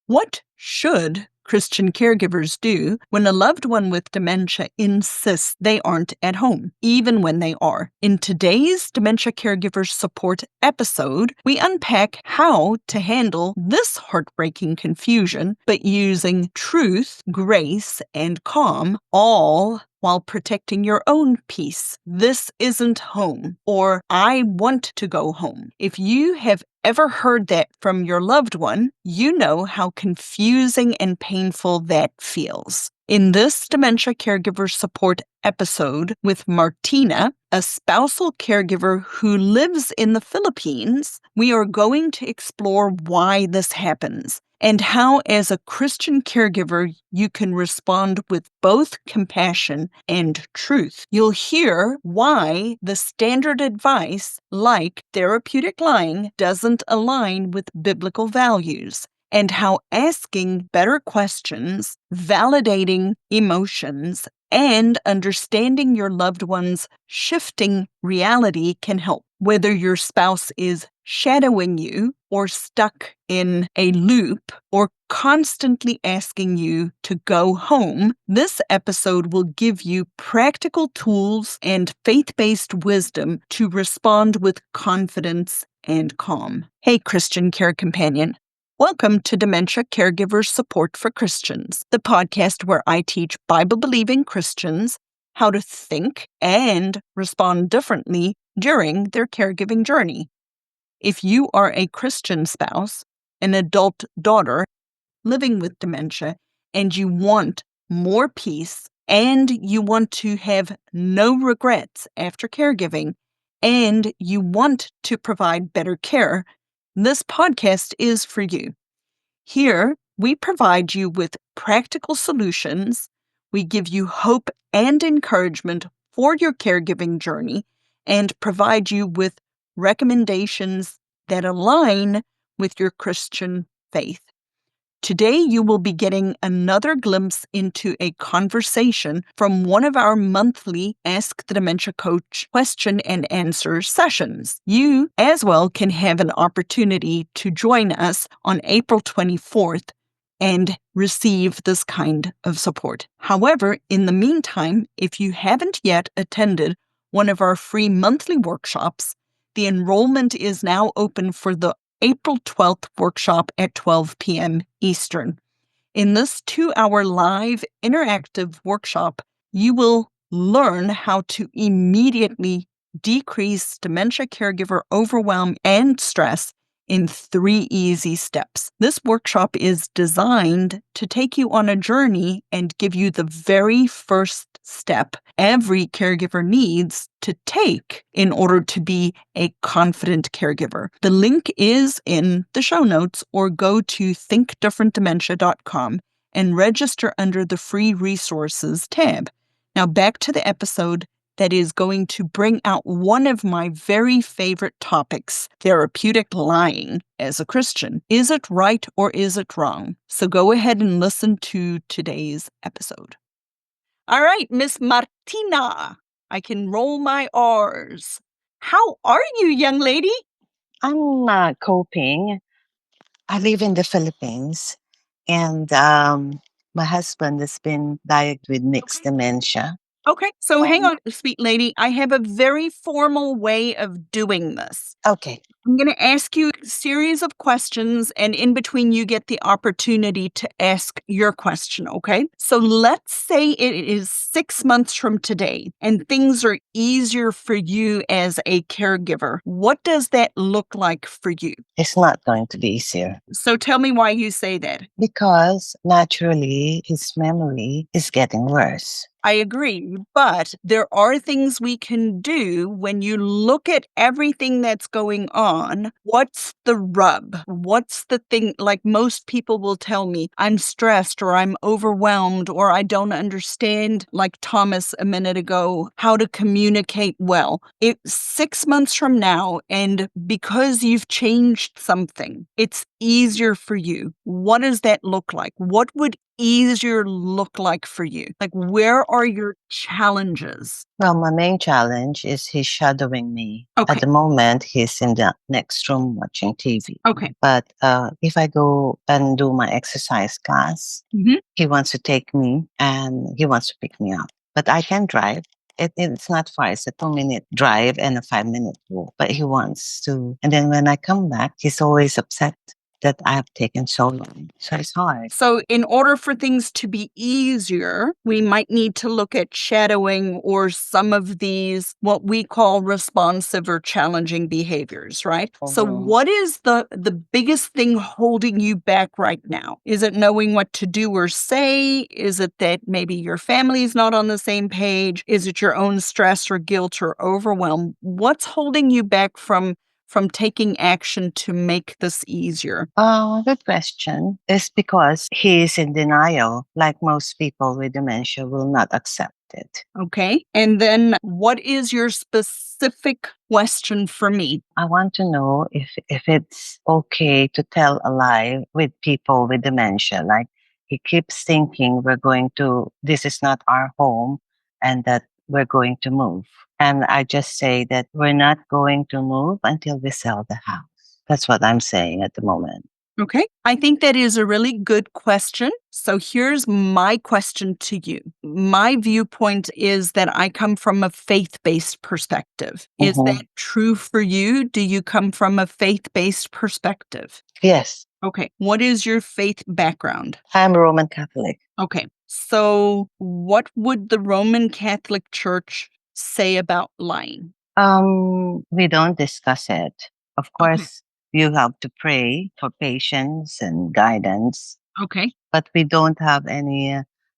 What should Christian caregivers do when a loved one with dementia insists they aren't at home, even when they are? In today's Dementia Caregivers Support episode, we unpack how to handle this heartbreaking confusion, but using truth, grace, and calm, all while protecting your own peace. This isn't home, or I want to go home. If you have ever heard that from your loved one, you know how confusing and painful that feels. In this Dementia Caregiver Support episode with Martina, a spousal caregiver who lives in the Philippines, we are going to explore why this happens and how, as a Christian caregiver, you can respond with both compassion and truth. You'll hear why the standard advice, like therapeutic lying, doesn't align with biblical values, and how asking better questions, validating emotions, and understanding your loved one's shifting reality can help. Whether your spouse is shadowing you or stuck in a loop or constantly asking you to go home, this episode will give you practical tools and faith-based wisdom to respond with confidence and calm. Hey, Christian Care Companion. Welcome to Dementia Caregivers Support for Christians, the podcast where I teach Bible-believing Christians how to think and respond differently during their caregiving journey. If you are a Christian spouse, an adult daughter living with dementia, and you want more peace, and you want to have no regrets after caregiving, and you want to provide better care, this podcast is for you. Here, we provide you with practical solutions. We give you hope and encouragement for your caregiving journey and provide you with recommendations that align with your Christian faith. Today, you will be getting another glimpse into a conversation from one of our monthly Ask the Dementia Coach question and answer sessions. You, as well, can have an opportunity to join us on April 24th and receive this kind of support. However, in the meantime, if you haven't yet attended one of our free monthly workshops, the enrollment is now open for the April 12th workshop at 12 p.m. Eastern. In this 2-hour live interactive workshop, you will learn how to immediately decrease dementia caregiver overwhelm and stress in 3 easy steps. This workshop is designed to take you on a journey and give you the very first step every caregiver needs to take in order to be a confident caregiver. The link is in the show notes, or go to thinkdifferentdementia.com and register under the free resources tab. Now back to the episode that is going to bring out one of my very favorite topics, therapeutic lying as a Christian. Is it right or is it wrong? So go ahead and listen to today's episode. All right, Miss Martina, I can roll my R's. How are you, young lady? I'm coping. I live in the Philippines, and my husband has been diagnosed with mixed dementia. Okay, so hang And on, sweet lady. I have a very formal way of doing this. okay, I'm going to ask you a series of questions, and in between, you get the opportunity to ask your question, okay? So let's say it is 6 months from today, and things are easier for you as a caregiver. What does that look like for you? it's not going to be easier So tell me why you say that. because naturally his memory is getting worse. I agree, but there are things we can do when you look at everything that's going on. What's the rub? What's the thing? Like, most people will tell me, I'm stressed or I'm overwhelmed or I don't understand, like Thomas a minute ago, how to communicate well. It's 6 months from now, and because you've changed something, it's easier for you? What does that look like? What would easier look like for you? Like, where are your challenges? Well, my main challenge is he's shadowing me. At Okay. the moment, he's in the next room watching TV. Okay. But if I go and do my exercise class, Mhm. he wants to take me and he wants to pick me up. But I can drive. It's not far. It's a 2-minute drive and a 5-minute walk. But he wants to. And then when I come back, he's always upset that I have taken so long. So it's hard. So, in order for things to be easier, we might need to look at shadowing or some of these, what we call responsive or challenging behaviors, right? So, Mhm. what is the biggest thing holding you back right now? Is it knowing what to do or say? Is it that maybe your family's not on the same page? Is it your own stress or guilt or overwhelm? What's holding you back from taking action to make this easier? Good question. It's because he is in denial, like most people with dementia will not accept it. Okay. And then what is your specific question for me? I want to know if it's okay to tell a lie with people with dementia. Like he keeps thinking this is not our home and that we're going to move. And I just say that we're not going to move until we sell the house. That's what I'm saying at the moment. Okay. I think that is a really good question. So here's my question to you. My viewpoint is that I come from a faith-based perspective. Is Mhm. that true for you? Do you come from a faith-based perspective? Yes, Okay. What is your faith background? I'm Roman Catholic. Okay. So what would the Roman Catholic Church say about lying? We don't discuss it. Of Okay. course, you have to pray for patience and guidance, Okay. but we don't have any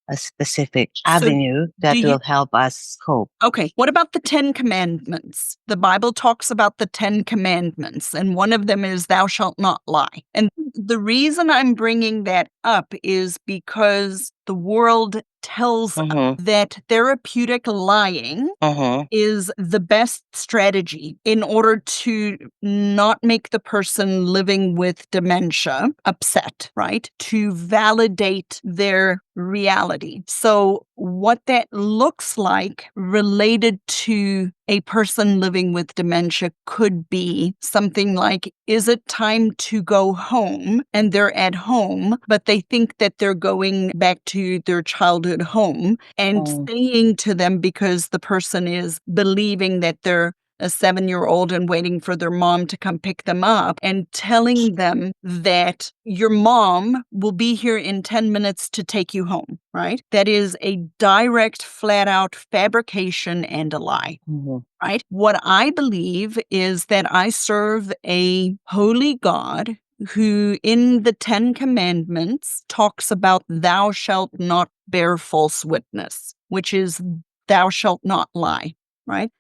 a specific So avenue do that you will help us cope. Okay, what about the 10 commandments? The Bible talks about the 10 commandments, and one of them is thou shalt not lie. And the reason I'm bringing that up is because the world tells us Mm-hmm. that therapeutic lying Mm-hmm. is the best strategy in order to not make the person living with dementia upset, right? To validate their reality. So, what that looks like related to a person living with dementia could be something like, is it time to go home? And they're at home, but they think that they're going back to their childhood home and saying to them, because the person is believing that they're a 7-year-old and waiting for their mom to come pick them up, and telling them that your mom will be here in 10 minutes to take you home, right? That is a direct, flat out fabrication and a lie. Mm-hmm. Right? What I believe is that I serve a holy God who in the 10 commandments talks about thou shalt not bear false witness, which is thou shalt not lie, right?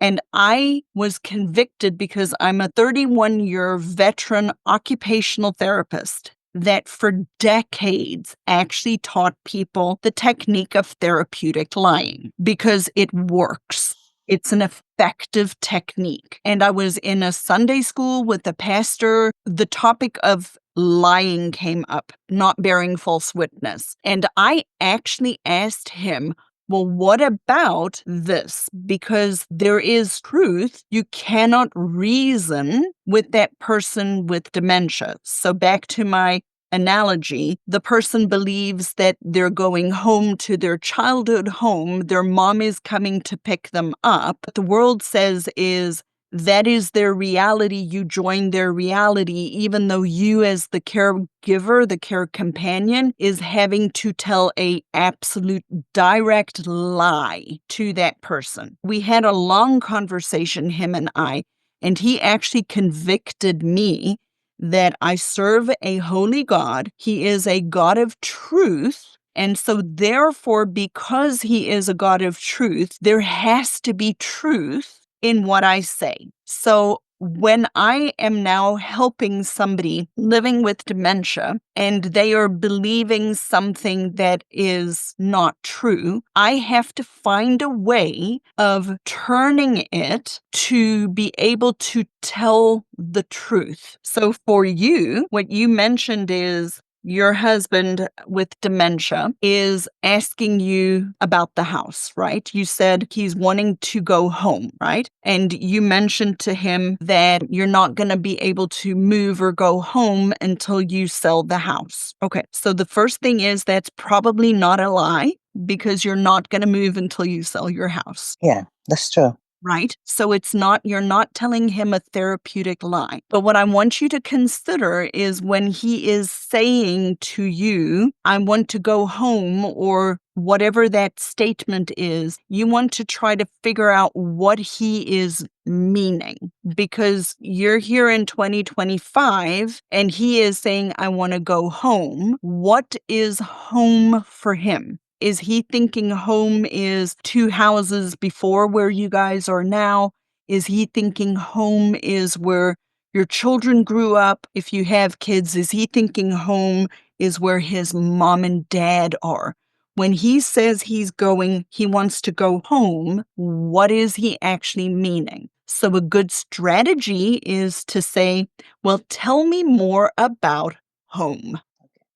And I was convicted because I'm a 31-year veteran occupational therapist that for decades actually taught people the technique of therapeutic lying because it works. It's an effective technique. And I was in a Sunday school with a pastor. The topic of lying came up, not bearing false witness. And I actually asked him, well, what about this? Because there is truth. You cannot reason with that person with dementia. So back to my analogy, the person believes that they're going home to their childhood home, their mom is coming to pick them up. What the world says is that is their reality. You join their reality, even though you as the caregiver, the care companion, is having to tell a absolute direct lie to that person. We had a long conversation, him and I, and he actually convicted me that I serve a holy God. He is a God of truth. And so, therefore, because he is a God of truth, there has to be truth in what I say. So, when I am now helping somebody living with dementia and they are believing something that is not true, I have to find a way of turning it to be able to tell the truth. So for you, what you mentioned is your husband with dementia is asking you about the house, right? You said he's wanting to go home, right? And you mentioned to him that you're not going to be able to move or go home until you sell the house. Okay, so the first thing is that's probably not a lie because you're not going to move until you sell your house. Yeah, that's true. Right? So you're not telling him a therapeutic lie. But what I want you to consider is when he is saying to you, I want to go home, or whatever that statement is, you want to try to figure out what he is meaning, because you're here in 2025 and he is saying, I want to go home. What is home for him? Is he thinking home is 2 houses before where you guys are now? Is he thinking home is where your children grew up? If you have kids, is he thinking home is where his mom and dad are? When he says he wants to go home, what is he actually meaning? So a good strategy is to say, well, tell me more about home.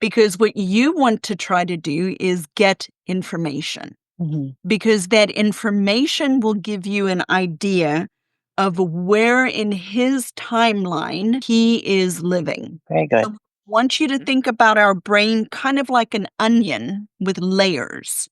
Because what you want to try to do is get information, because that information will give you an idea of where in his timeline he is living. Very good. So I want you to think about our brain kind of like an onion with layers.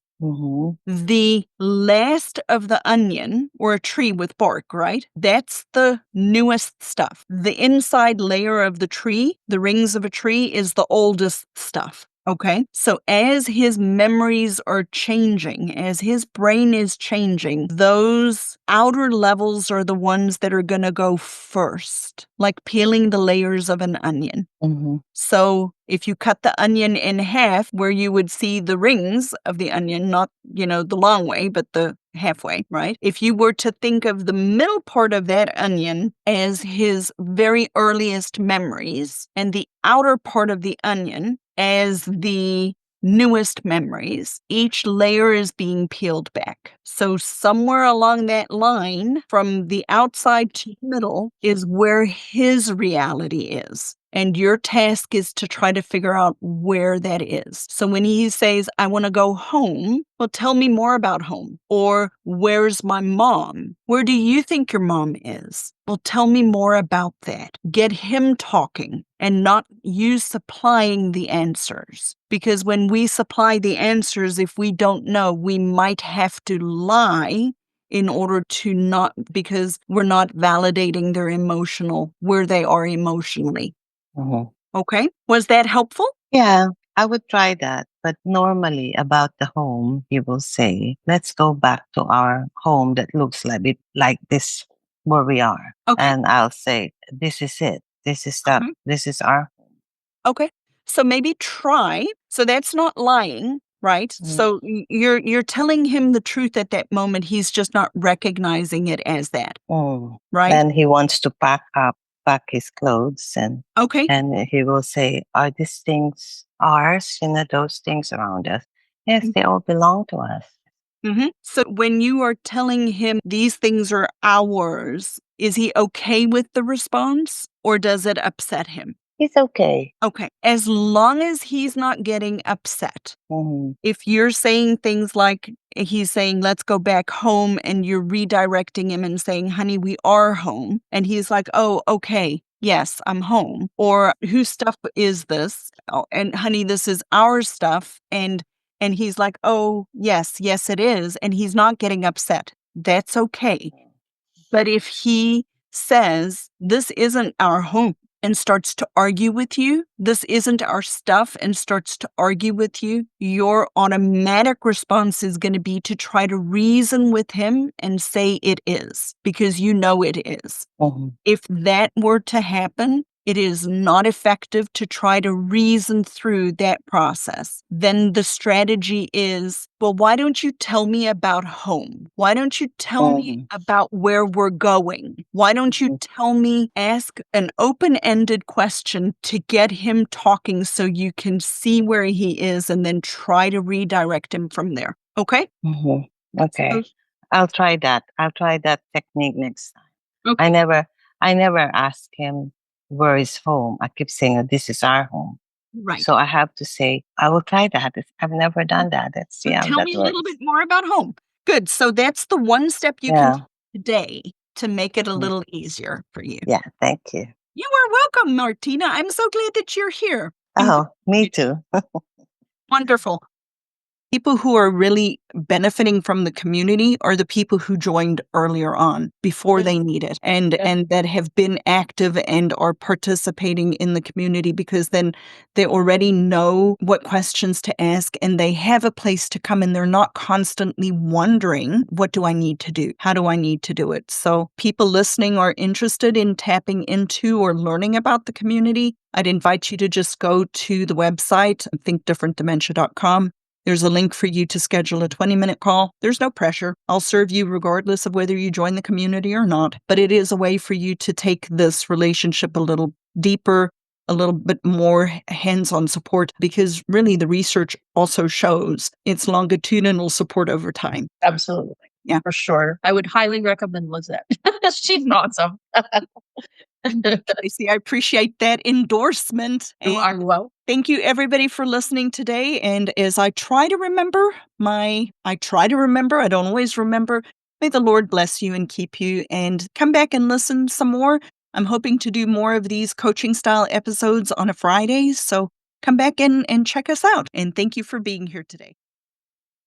The last of the onion, or a tree with bark, right? That's the newest stuff. The inside layer of the tree, the rings of a tree, is the oldest stuff. Okay. So as his memories are changing, as his brain is changing, those outer levels are the ones that are going to go first, like peeling the layers of an onion. So if you cut the onion in half, where you would see the rings of the onion, not, the long way, but the halfway, right? If you were to think of the middle part of that onion as his very earliest memories and the outer part of the onion as the newest memories, each layer is being peeled back. So somewhere along that line, from the outside to the middle, is where his reality is. And your task is to try to figure out where that is. So when he says, I want to go home, well, tell me more about home. Or where's my mom? Where do you think your mom is? Well, tell me more about that. Get him talking and not you supplying the answers. Because when we supply the answers, if we don't know, we might have to lie in order to not, because we're not validating where they are emotionally. Okay. Was that helpful? Yeah, I would try that. But normally, about the home, you will say, let's go back to our home that looks like this where we are. Okay. And I'll say, this is it. This is our home. Okay. So maybe try. So that's not lying, right? So you're telling him the truth at that moment. He's just not recognizing it as that, right? Then he wants to pack his clothes, and Okay. he will say, are these things ours? Those things around us. Yes, they all belong to us. So when you are telling him these things are ours, is he okay with the response, or does it upset him? He's okay. Okay. As long as he's not getting upset. If you're saying things like he's saying, let's go back home, and you're redirecting him and saying, honey, we are home. And he's like, oh, okay. Yes, I'm home. Or whose stuff is this? Oh, and honey, this is our stuff. And he's like, oh, yes, it is. And he's not getting upset. That's okay. But if he says, this isn't our home, and starts to argue with you, this isn't our stuff, and starts to argue with you, your automatic response is going to be to try to reason with him and say it is, because you know it is. If that were to happen, it is not effective to try to reason through that process, then the strategy is, well, why don't you tell me about home? Why don't you tell me about where we're going? Why don't you tell me, ask an open-ended question to get him talking so you can see where he is and then try to redirect him from there. Okay? Okay. I'll try that. I'll try that technique next time. Okay. I never ask him where is home. I keep saying that this is our home. Right. So I have to say, I will try that. I've never done that. Let's see So how tell that me a works. little bit more about home. Good. So that's the one step you can Yeah. take today to make it a Mm. little easier for you. Yeah. Thank you. You are welcome, Martina. I'm so glad that you're here. Oh, me too. Wonderful. People who are really benefiting from the community are the people who joined earlier on before they need it and that have been active and are participating in the community, because then they already know what questions to ask and they have a place to come and they're not constantly wondering, what do I need to do? How do I need to do it? So people listening are interested in tapping into or learning about the community. I'd invite you to just go to the website, thinkdifferentdementia.com. There's a link for you to schedule a 20-minute call. There's no pressure. I'll serve you regardless of whether you join the community or not. But it is a way for you to take this relationship a little deeper, a little bit more hands-on support, because really the research also shows it's longitudinal support over time. Absolutely. Yeah. For sure. I would highly recommend Lizette. She's awesome. Tracy, I appreciate that endorsement. You And are well. thank you, everybody, for listening today. And as I try to remember, I don't always remember. May the Lord bless you and keep you, and come back and listen some more. I'm hoping to do more of these coaching style episodes on a Friday. So come back and check us out. And thank you for being here today.